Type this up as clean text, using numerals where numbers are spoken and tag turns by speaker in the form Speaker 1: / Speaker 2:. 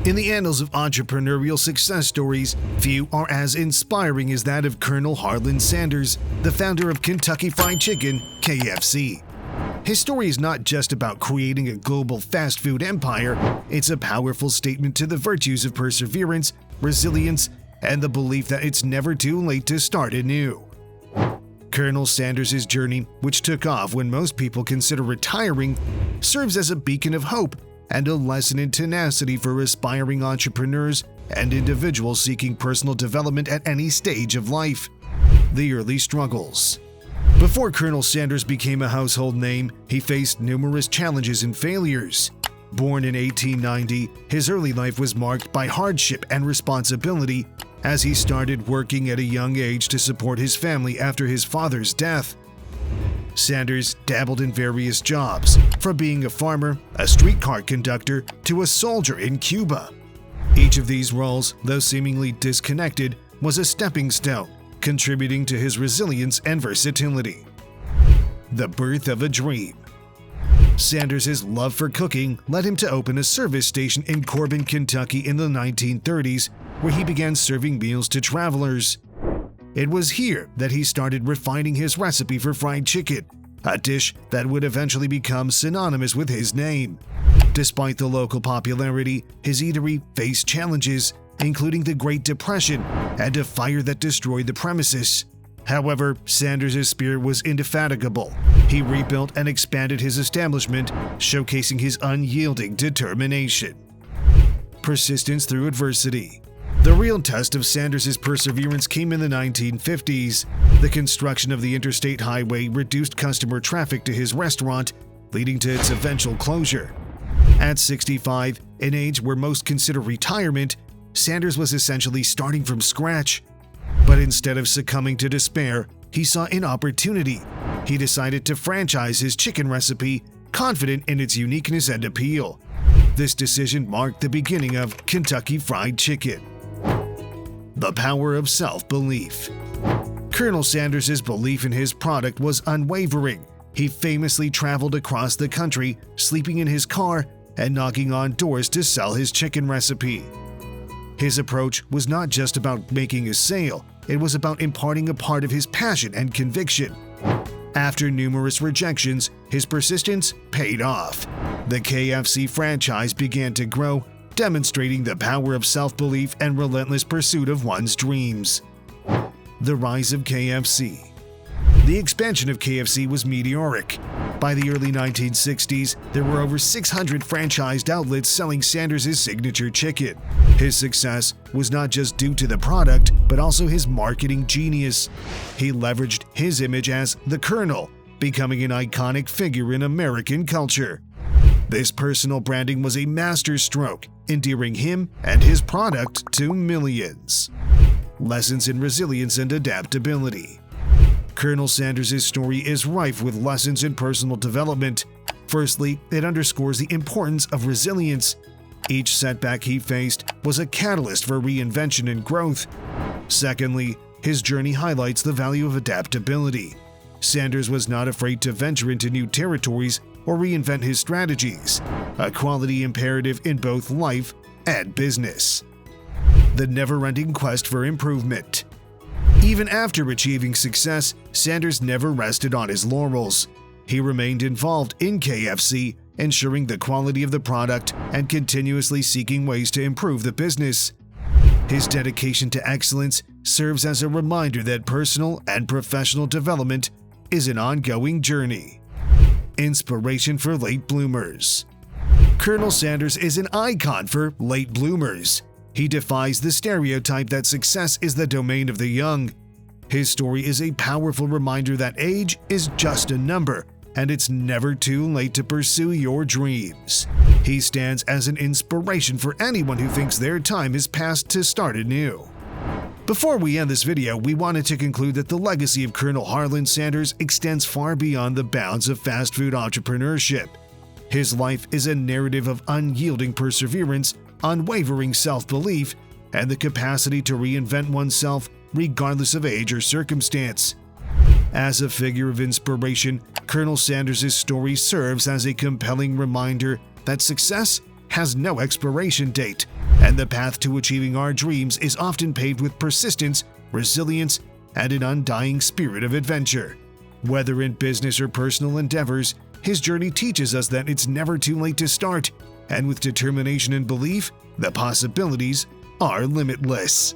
Speaker 1: In the annals of entrepreneurial success stories, few are as inspiring as that of Colonel Harland Sanders, the founder of Kentucky Fried Chicken, KFC. His story is not just about creating a global fast food empire, it's a powerful statement to the virtues of perseverance, resilience, and the belief that it's never too late to start anew. Colonel Sanders' journey, which took off when most people consider retiring, serves as a beacon of hope and a lesson in tenacity for aspiring entrepreneurs and individuals seeking personal development at any stage of life. The early struggles. Before Colonel Sanders became a household name, he faced numerous challenges and failures. Born in 1890, his early life was marked by hardship and responsibility as he started working at a young age to support his family after his father's death. Sanders dabbled in various jobs, from being a farmer, a streetcar conductor, to a soldier in Cuba. Each of these roles, though seemingly disconnected, was a stepping stone, contributing to his resilience and versatility. The birth of a dream. Sanders' love for cooking led him to open a service station in Corbin, Kentucky in the 1930s, where he began serving meals to travelers. It was here that he started refining his recipe for fried chicken, a dish that would eventually become synonymous with his name. Despite the local popularity, his eatery faced challenges, including the Great Depression and a fire that destroyed the premises. However, Sanders' spirit was indefatigable. He rebuilt and expanded his establishment, showcasing his unyielding determination. Persistence through adversity. The real test of Sanders' perseverance came in the 1950s. The construction of the interstate highway reduced customer traffic to his restaurant, leading to its eventual closure. At 65, an age where most consider retirement, Sanders was essentially starting from scratch. But instead of succumbing to despair, he saw an opportunity. He decided to franchise his chicken recipe, confident in its uniqueness and appeal. This decision marked the beginning of Kentucky Fried Chicken. The power of self-belief. Colonel Sanders' belief in his product was unwavering. He famously traveled across the country, sleeping in his car and knocking on doors to sell his chicken recipe. His approach was not just about making a sale, it was about imparting a part of his passion and conviction. After numerous rejections, his persistence paid off. The KFC franchise began to grow, demonstrating the power of self-belief and relentless pursuit of one's dreams. The rise of KFC. The expansion of KFC was meteoric. By the early 1960s, there were over 600 franchised outlets selling Sanders' signature chicken. His success was not just due to the product, but also his marketing genius. He leveraged his image as the Colonel, becoming an iconic figure in American culture. This personal branding was a masterstroke, endearing him and his product to millions. Lessons in resilience and adaptability. Colonel Sanders' story is rife with lessons in personal development. Firstly, it underscores the importance of resilience. Each setback he faced was a catalyst for reinvention and growth. Secondly, his journey highlights the value of adaptability. Sanders was not afraid to venture into new territories or reinvent his strategies, a quality imperative in both life and business. The never-ending quest for improvement. Even after achieving success, Sanders never rested on his laurels. He remained involved in KFC, ensuring the quality of the product and continuously seeking ways to improve the business. His dedication to excellence serves as a reminder that personal and professional development is an ongoing journey. Inspiration for late bloomers. Colonel Sanders is an icon for late bloomers. He defies the stereotype that success is the domain of the young. His story is a powerful reminder that age is just a number, and it's never too late to pursue your dreams. He stands as an inspiration for anyone who thinks their time is past to start anew. Before we end this video, we wanted to conclude that the legacy of Colonel Harland Sanders extends far beyond the bounds of fast food entrepreneurship. His life is a narrative of unyielding perseverance, unwavering self-belief, and the capacity to reinvent oneself regardless of age or circumstance. As a figure of inspiration, Colonel Sanders' story serves as a compelling reminder that success has no expiration date, And the path to achieving our dreams is often paved with persistence, resilience, and an undying spirit of adventure. Whether in business or personal endeavors, his journey teaches us that it's never too late to start, and with determination and belief, the possibilities are limitless.